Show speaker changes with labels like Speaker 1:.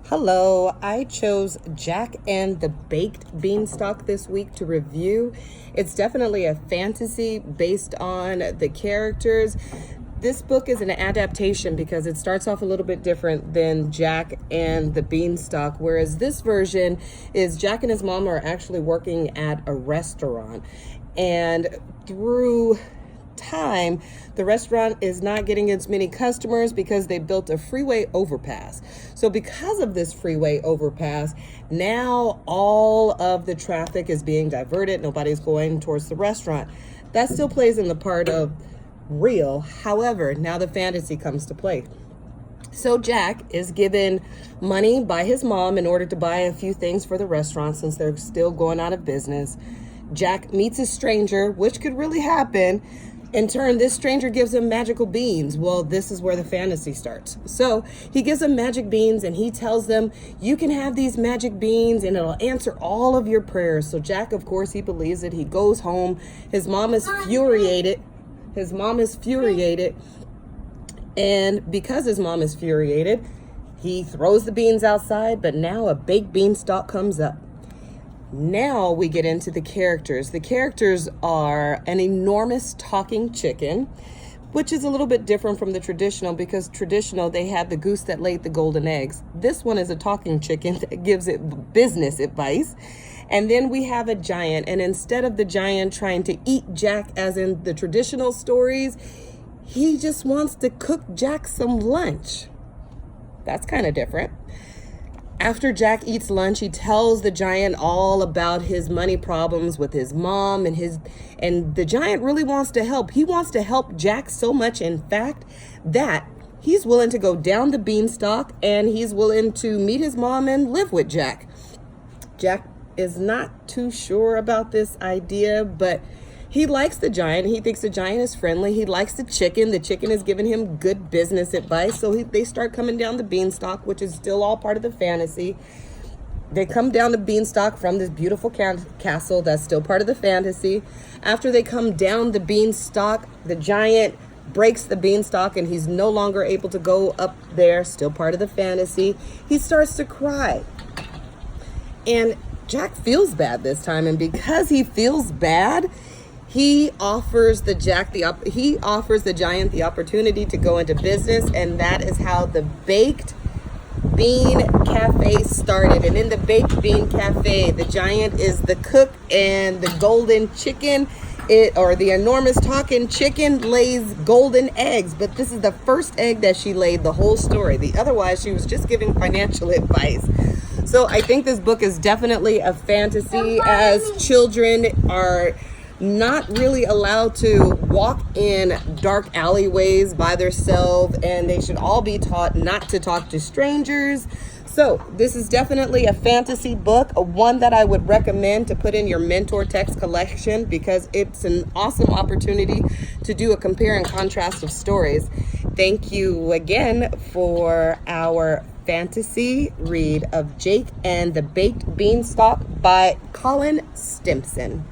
Speaker 1: Hello, I chose Jack and the Baked Beanstalk this week to review. It's definitely a fantasy based on the characters. This book is an adaptation because it starts off a little bit different than Jack and the Beanstalk, whereas this version is Jack and his mom are actually working at a restaurant. And through time, the restaurant is not getting as many customers because they built a freeway overpass. So because of this freeway overpass, now all of the traffic is being diverted. Nobody's going towards the restaurant. That still plays in the part of real. However, now the fantasy comes to play. So Jack is given money by his mom in order to buy a few things for the restaurant since they're still going out of business. Jack meets a stranger, which could really happen. In turn, this stranger gives him magical beans. Well, this is where the fantasy starts. So he gives them magic beans and he tells them, you can have these magic beans and it'll answer all of your prayers. So Jack, of course, he believes it. He goes home. His mom is furiated. And because his mom is furiated, he throws the beans outside, but now a baked beanstalk comes up. Now we get into the characters. The characters are an enormous talking chicken, which is a little bit different from the traditional because traditional, they had the goose that laid the golden eggs. This one is a talking chicken that gives it business advice. And then we have a giant. And instead of the giant trying to eat Jack as in the traditional stories, he just wants to cook Jack some lunch. That's kind of different. After Jack eats lunch, he tells the giant all about his money problems with his mom and the giant really wants to help. He wants to help Jack so much, in fact, that he's willing to go down the beanstalk and he's willing to meet his mom and live with Jack. Jack is not too sure about this idea, but he likes the giant. He thinks the giant is friendly. He likes the chicken. The chicken is giving him good business advice. So they start coming down the beanstalk, which is still all part of the fantasy. They come down the beanstalk from this beautiful castle. That's still part of the fantasy. After they come down the beanstalk, the giant breaks the beanstalk and he's no longer able to go up there. Still part of the fantasy. He starts to cry. And Jack feels bad this time. And because he feels bad, he offers the giant the opportunity to go into business, and that is how the Baked Bean Cafe started. And in the Baked Bean Cafe, the giant is the cook, and the golden chicken, the enormous talking chicken, lays golden eggs. But this is the first egg that she laid the whole story. Otherwise, she was just giving financial advice. So I think this book is definitely a fantasy, as children are not really allowed to walk in dark alleyways by themselves, and they should all be taught not to talk to strangers. So this is definitely a fantasy book, one that I would recommend to put in your mentor text collection because it's an awesome opportunity to do a compare and contrast of stories. Thank you again for our fantasy read of Jake and the Baked Beanstalk by Colin Stimson.